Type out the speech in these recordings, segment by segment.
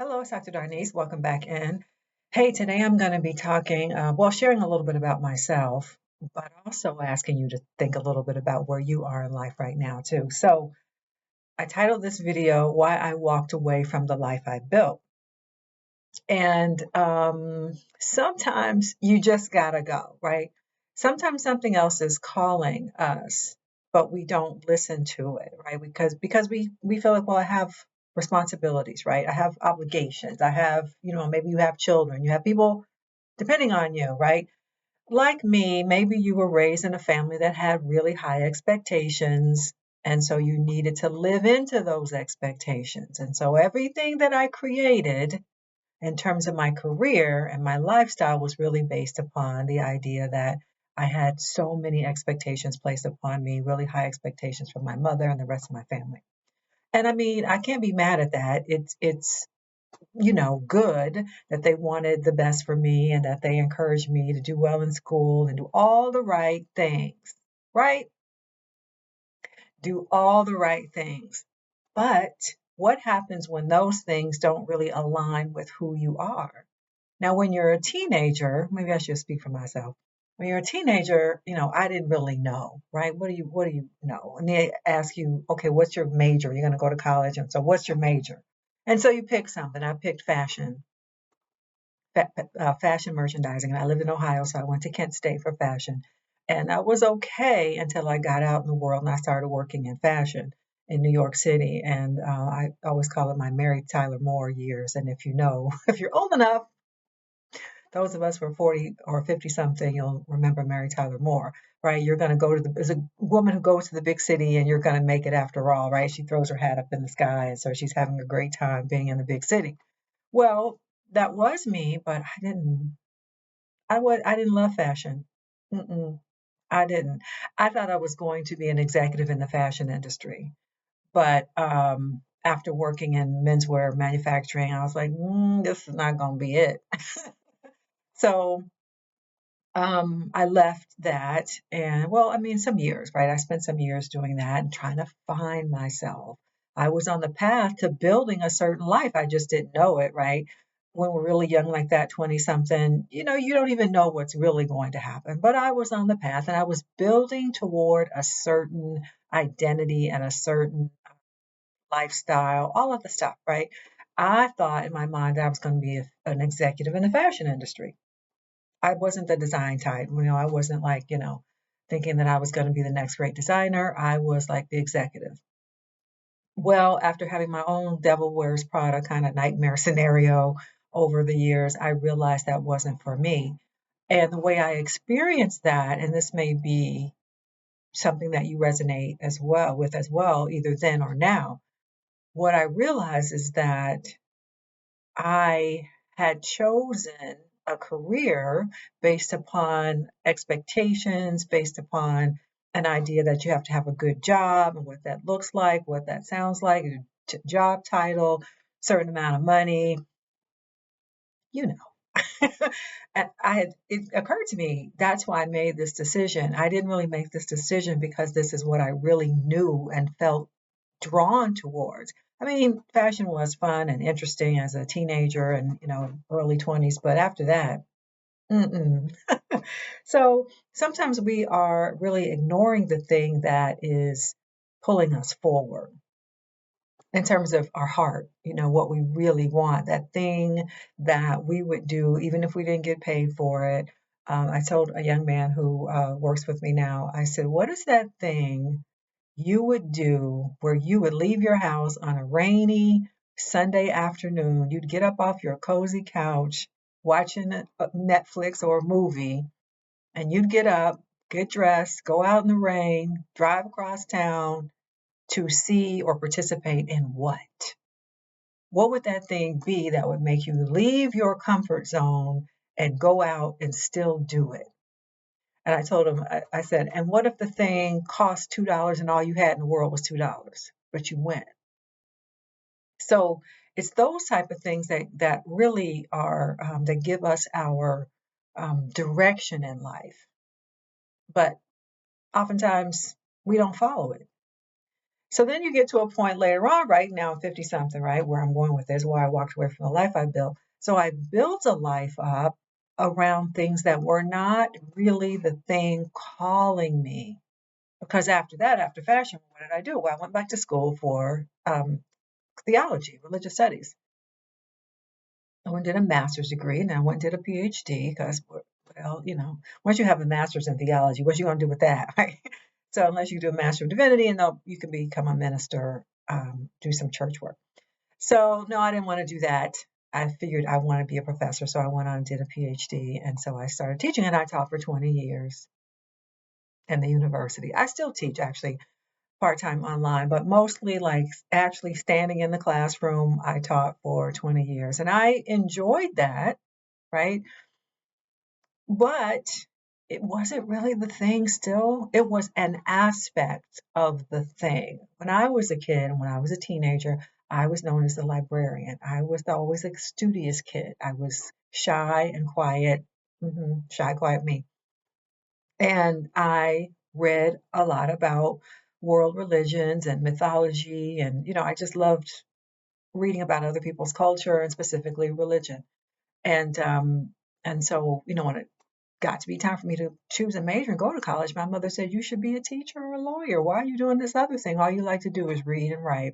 Hello, it's Dr. Darnese. Welcome back in. Hey, today I'm going to be talking, sharing a little bit about myself, but also asking you to think a little bit about where you are in life right now, too. So, I titled this video, Why I Walked Away from the Life I Built. And sometimes you just got to go, right? Sometimes something else is calling us, but we don't listen to it, right? Because we feel like, well, I have responsibilities, right? I have obligations. I have, maybe you have children, you have people depending on you, right? Like me, maybe you were raised in a family that had really high expectations. And so you needed to live into those expectations. And so everything that I created in terms of my career and my lifestyle was really based upon the idea that I had so many expectations placed upon me, really high expectations from my mother and the rest of my family. And I mean, I can't be mad at that. It's good that they wanted the best for me and that they encouraged me to do well in school and do all the right things, right? Do all the right things. But what happens when those things don't really align with who you are? Now, when you're a teenager, maybe I should speak for myself. When you're a teenager, I didn't really know, right? What do you know? And they ask you, okay, what's your major? You're going to go to college, and so what's your major? And so you pick something. I picked fashion merchandising. And I lived in Ohio, so I went to Kent State for fashion. And I was okay until I got out in the world and I started working in fashion in New York City. And I always call it my Mary Tyler Moore years. And if you know, if you're old enough, those of us who are 40 or 50 something, you'll remember Mary Tyler Moore, right? You're going to go to there's a woman who goes to the big city and you're going to make it after all, right? She throws her hat up in the sky. And so she's having a great time being in the big city. Well, that was me, but I didn't love fashion. Mm-mm, I didn't. I thought I was going to be an executive in the fashion industry. But after working in menswear manufacturing, I was like, this is not going to be it. So I left that and well, I mean, some years, right? I spent some years doing that and trying to find myself. I was on the path to building a certain life. I just didn't know it, right? When we're really young like that, 20 something, you don't even know what's really going to happen. But I was on the path and I was building toward a certain identity and a certain lifestyle, all of the stuff, right? I thought in my mind that I was going to be an executive in the fashion industry. I wasn't the design type. I wasn't like, thinking that I was going to be the next great designer. I was like the executive. Well, after having my own Devil Wears Prada kind of nightmare scenario over the years, I realized that wasn't for me. And the way I experienced that, and this may be something that you resonate as well, either then or now, what I realized is that I had chosen a career based upon expectations, based upon an idea that you have to have a good job and what that looks like, what that sounds like, a job title, certain amount of money, you know. And it occurred to me that's why I made this decision. I didn't really make this decision because this is what I really knew and felt drawn towards. I mean, fashion was fun and interesting as a teenager and, early 20s, but after that, mm-mm. So sometimes we are really ignoring the thing that is pulling us forward in terms of our heart, what we really want, that thing that we would do even if we didn't get paid for it. I told a young man who works with me now, I said, what is that thing you would do where you would leave your house on a rainy Sunday afternoon? You'd get up off your cozy couch watching Netflix or a movie, and you'd get up, get dressed, go out in the rain, drive across town to see or participate in what? What would that thing be that would make you leave your comfort zone and go out and still do it? And I told him, I said, and what if the thing cost $2 and all you had in the world was $2, but you went? So it's those type of things that really are that give us our direction in life, but oftentimes we don't follow it. So then you get to a point later on, right now, I'm 50 something, right, where I'm going with this, why I walked away from the life I built. So I built a life up around things that were not really the thing calling me. Because after that, after fashion, what did I do? Well, I went back to school for theology, religious studies. I went and did a master's degree, and then I went and did a PhD because, well, once you have a master's in theology, what you going to do with that, right? So unless you do a master of divinity, and you can become a minister, do some church work. So no, I didn't want to do that. I figured I want to be a professor, so I went on and did a PhD, and so I started teaching, and I taught for 20 years in the university. I still teach actually part-time online, but mostly like actually standing in the classroom. I taught for 20 years and I enjoyed that, right? But it wasn't really the thing still. It was an aspect of the thing. When I was a kid, when I was a teenager, I was known as the librarian. I was always a studious kid. I was shy and quiet. Shy, quiet me. And I read a lot about world religions and mythology. And, I just loved reading about other people's culture and specifically religion. And so, when it got to be time for me to choose a major and go to college, my mother said, "You should be a teacher or a lawyer. Why are you doing this other thing? All you like to do is read and write."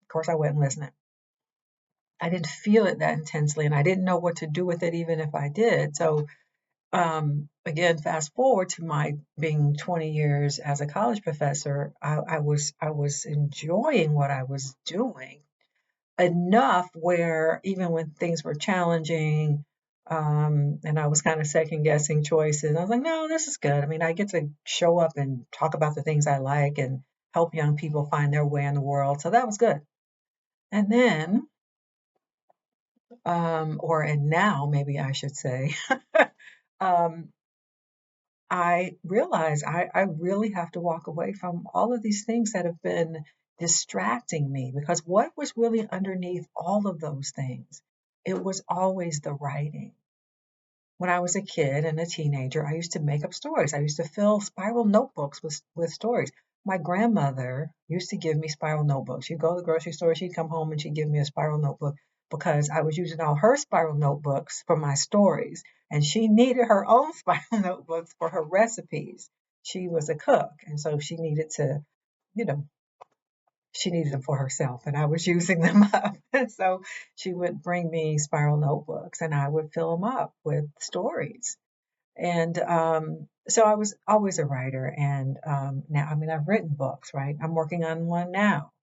Of course, I wasn't listening. I didn't feel it that intensely, and I didn't know what to do with it, even if I did. So again, fast forward to my being 20 years as a college professor, I was enjoying what I was doing enough where even when things were challenging, and I was kind of second guessing choices, I was like, no, this is good. I mean, I get to show up and talk about the things I like and help young people find their way in the world. So that was good. And then, and now maybe I should say, um, I realize I really have to walk away from all of these things that have been distracting me because what was really underneath all of those things? It was always the writing. When I was a kid and a teenager, I used to make up stories. I used to fill spiral notebooks with stories. My grandmother used to give me spiral notebooks. She'd go to the grocery store, she'd come home and she'd give me a spiral notebook because I was using all her spiral notebooks for my stories. And she needed her own spiral notebooks for her recipes. She was a cook, and so you know, she needed them for herself, and I was using them up. And so she would bring me spiral notebooks, and I would fill them up with stories. And so I was always a writer. And now, I mean, I've written books, right? I'm working on one now.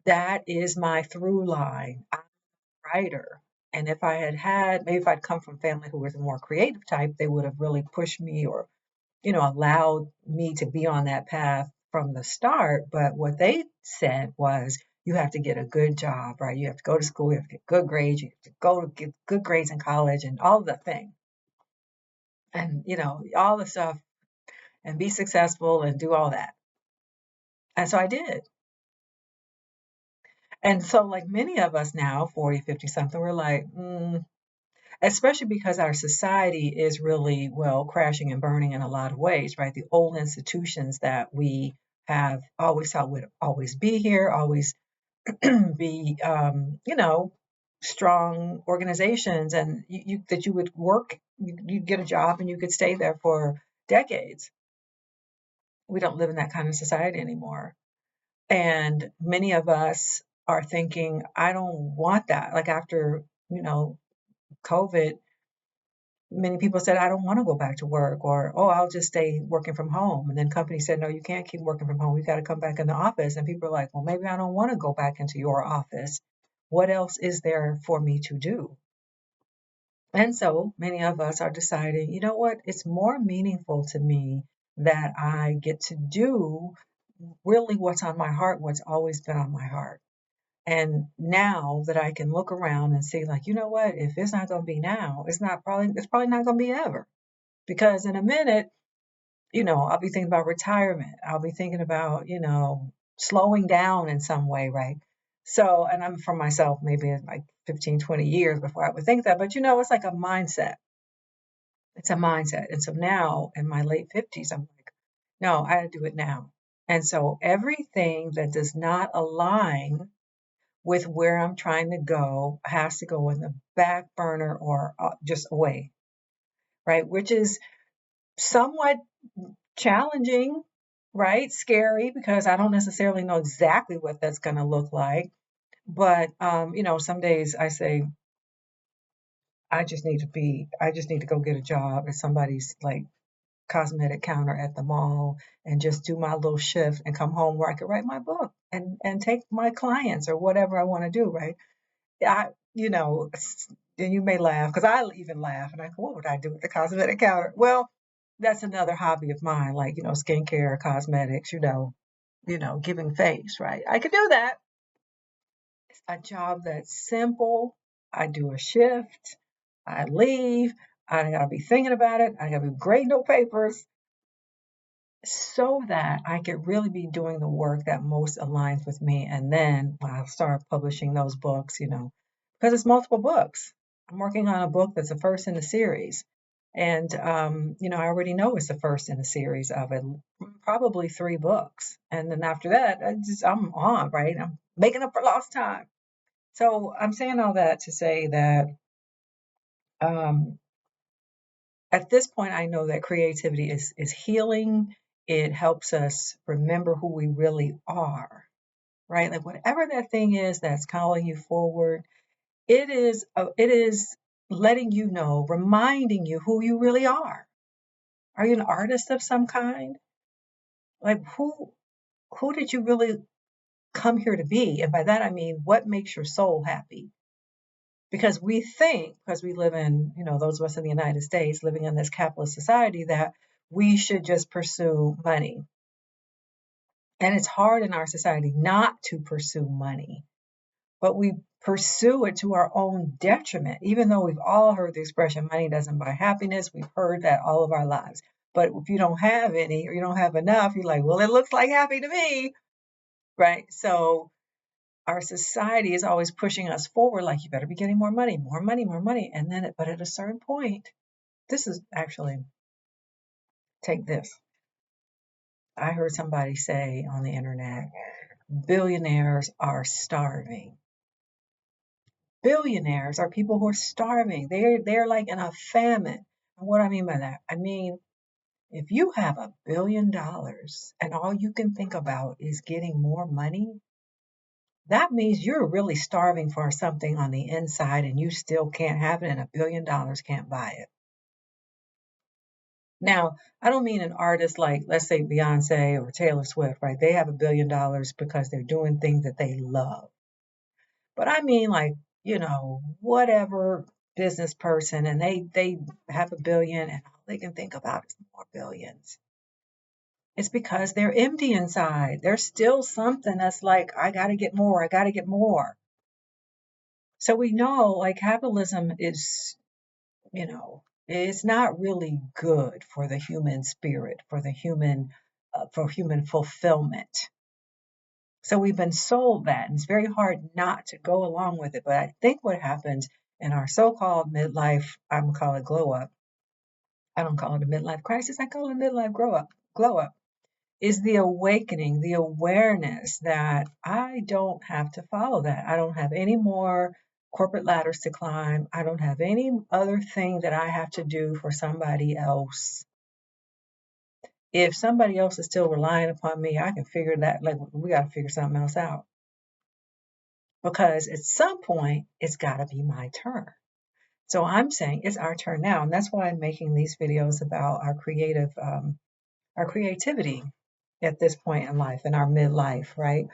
That is my through line. I'm a writer. And maybe if I'd come from family who was a more creative type, they would have really pushed me or, allowed me to be on that path from the start. But what they said was, you have to get a good job, right? You have to go to school, you have to get good grades, you have to go to get good grades in college and all the thing. And, all the stuff and be successful and do all that. And so I did. And so, like many of us now, 40, 50 something, we're like, especially because our society is really, well, crashing and burning in a lot of ways, right? The old institutions that we have always thought would always be here, always be, strong organizations, and that you would work, you'd get a job and you could stay there for decades. We don't live in that kind of society anymore. And many of us are thinking, I don't want that. Like after, COVID, many people said, I don't want to go back to work, or, oh, I'll just stay working from home. And then companies said, no, you can't keep working from home. You've got to come back in the office. And people are like, well, maybe I don't want to go back into your office. What else is there for me to do? And so many of us are deciding, you know what? It's more meaningful to me that I get to do really what's on my heart, what's always been on my heart. And now that I can look around and see, like, you know what, if it's not going to be now, it's probably not going to be ever. Because in a minute, I'll be thinking about retirement. I'll be thinking about, slowing down in some way, right? So, and I'm for myself, maybe in like 15, 20 years before I would think that. But, it's like a mindset. It's a mindset. And so now in my late 50s, I'm like, no, I got to do it now. And so everything that does not align with where I'm trying to go has to go in the back burner or just away, right? Which is somewhat challenging, right? Scary because I don't necessarily know exactly what that's going to look like. But, some days I say, I just need to go get a job at somebody's like cosmetic counter at the mall and just do my little shift and come home where I could write my book and take my clients or whatever I want to do, right? I, you know, and you may laugh because I even laugh and I go, what would I do at the cosmetic counter? Well, that's another hobby of mine, like, skincare, cosmetics, giving face, right? I could do that. It's a job that's simple. I do a shift, I leave, I gotta be thinking about it, I gotta be grading no papers so that I could really be doing the work that most aligns with me. And then when I start publishing those books, because it's multiple books. I'm working on a book that's the first in the series. And, I already know it's the first in a series of it, probably 3 books. And then after that, I'm on, right? I'm making up for lost time. So I'm saying all that to say that um, at this point, I know that creativity is healing. It helps us remember who we really are, right? Like whatever that thing is that's calling you forward, it is letting you know, reminding you who you really are. Are you an artist of some kind? Like who did you really come here to be? And by that I mean what makes your soul happy? Because we think, because we live in, those of us in the United States living in this capitalist society, that we should just pursue money. And it's hard in our society not to pursue money, but we pursue it to our own detriment, even though we've all heard the expression, money doesn't buy happiness. We've heard that all of our lives. But if you don't have any or you don't have enough, you're like, well, it looks like happy to me, right? So our society is always pushing us forward, like you better be getting more money, more money, more money. And then, but at a certain point, this is actually, take this. I heard somebody say on the internet, billionaires are starving. Billionaires are people who are starving. They're like in a famine. And what I mean by that, I mean, if you have $1 billion and all you can think about is getting more money, that means you're really starving for something on the inside and you still can't have it, and $1 billion can't buy it. Now, I don't mean an artist like, let's say, Beyonce or Taylor Swift, right? They have $1 billion because they're doing things that they love. But I mean, like, whatever business person, and they have $1 billion, and all they can think about is more billions. It's because they're empty inside. There's still something that's like, I got to get more. I got to get more. So we know, like, capitalism is, it's not really good for the human spirit, for human fulfillment. So we've been sold that, and it's very hard not to go along with it. But I think what happens in our so-called midlife, I'm gonna call it glow up. I don't call it a midlife crisis. I call it a midlife glow up, is the awakening, the awareness that I don't have to follow that. I don't have any more corporate ladders to climb. I don't have any other thing that I have to do for somebody else. If somebody else is still relying upon me, I can figure that, like, we got to figure something else out. Because at some point, it's got to be my turn. So I'm saying it's our turn now. And that's why I'm making these videos about our creativity at this point in life, in our midlife, right?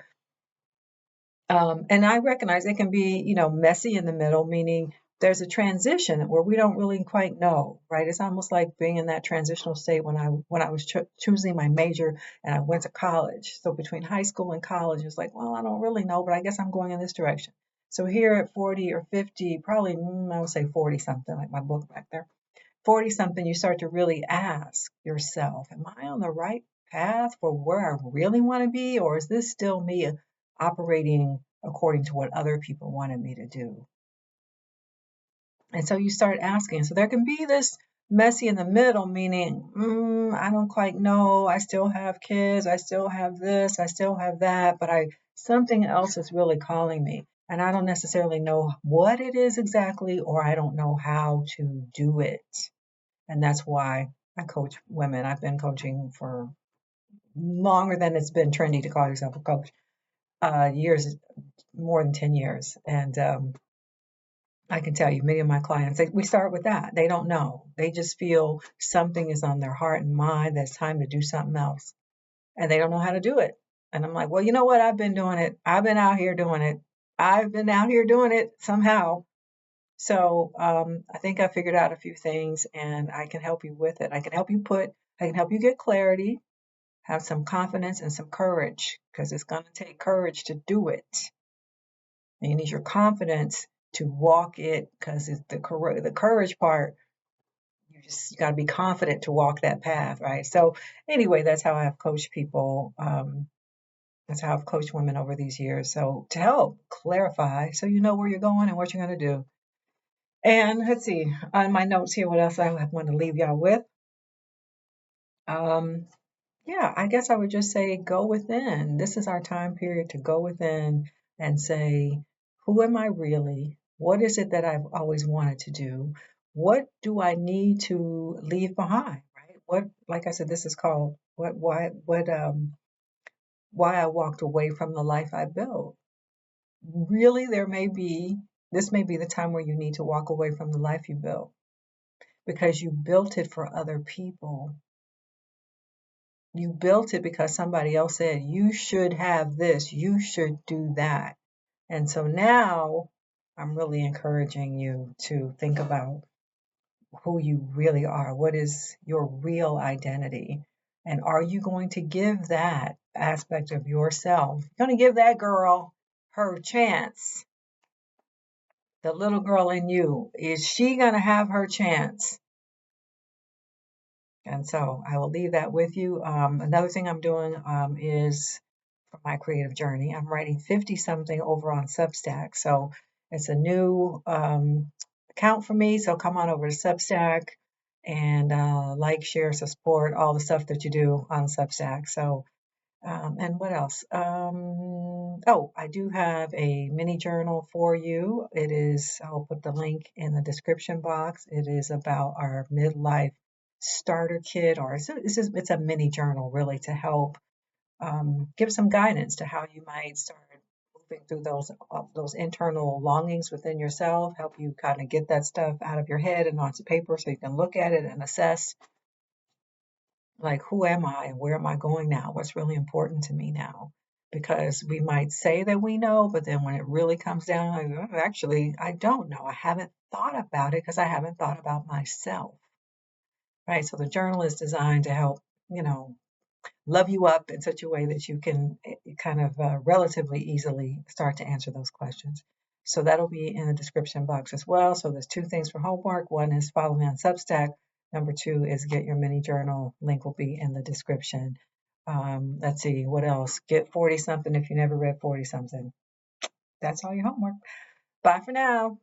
And I recognize it can be, messy in the middle, meaning there's a transition where we don't really quite know, right? It's almost like being in that transitional state when I was choosing my major and I went to college. So between high school and college, it's like, well, I don't really know, but I guess I'm going in this direction. So here at 40 or 50, probably I would say 40 something, like my book back there. 40 something, you start to really ask yourself, am I on the right path for where I really want to be? Or is this still me operating according to what other people wanted me to do? And so you start asking. So there can be this Messy in the middle, meaning, I don't quite know. I still have kids. I still have this. I still have that. But something else is really calling me. And I don't necessarily know what it is exactly, or I don't know how to do it. And that's why I coach women. I've been coaching for longer than it's been trendy to call yourself a coach. Years, more than 10 years. And I can tell you, many of my clients, we start with that. They don't know. They just feel something is on their heart and mind that's time to do something else. And they don't know how to do it. And I'm like, well, you know what? I've been doing it. I've been out here doing it. I've been out here doing it somehow. So I think I figured out a few things and I can help you with it. I can help you get clarity, have some confidence and some courage because it's going to take courage to do it. And you need your confidence to walk it because it's the courage part. You got to be confident to walk that path, right? So anyway, that's how I've coached people. That's how I've coached women over these years. So to help clarify, so you know where you're going and what you're going to do. And let's see on my notes here, what else I want to leave y'all with. Um, Yeah, I guess I would just say go within. This is our time period to go within and say, who am I really? What is it that I've always wanted to do? What do I need to leave behind? Right? Like I said, this is called why I walked away from the life I built. Really, this may be the time where you need to walk away from the life you built because you built it for other people. You built it because somebody else said, you should have this, you should do that. And so now I'm really encouraging you to think about who you really are. What is your real identity? And are you going to give that aspect of yourself? You're going to give that girl her chance. The little girl in you, is she going to have her chance? And so I will leave that with you. Another thing I'm doing is for my creative journey. I'm writing 50 something over on Substack. So it's a new account for me. So come on over to Substack and like, share, support all the stuff that you do on Substack. So and what else? Oh, I do have a mini journal for you. I'll put the link in the description box. It is about our midlife starter kit, or it's a mini journal really to help give some guidance to how you might start moving through those internal longings within yourself, help you kind of get that stuff out of your head and onto paper so you can look at it and assess like, who am I and where am I going now? What's really important to me now? Because we might say that we know, but then when it really comes down, like, "Oh, actually, I don't know. I haven't thought about it because I haven't thought about myself." Right? So the journal is designed to help, you know, love you up in such a way that you can kind of relatively easily start to answer those questions. So that'll be in the description box as well. So there's two things for homework. One is follow me on Substack. Number two is get your mini journal. Link will be in the description. Let's see, what else? Get 40 something if you never read 40 something. That's all your homework. Bye for now.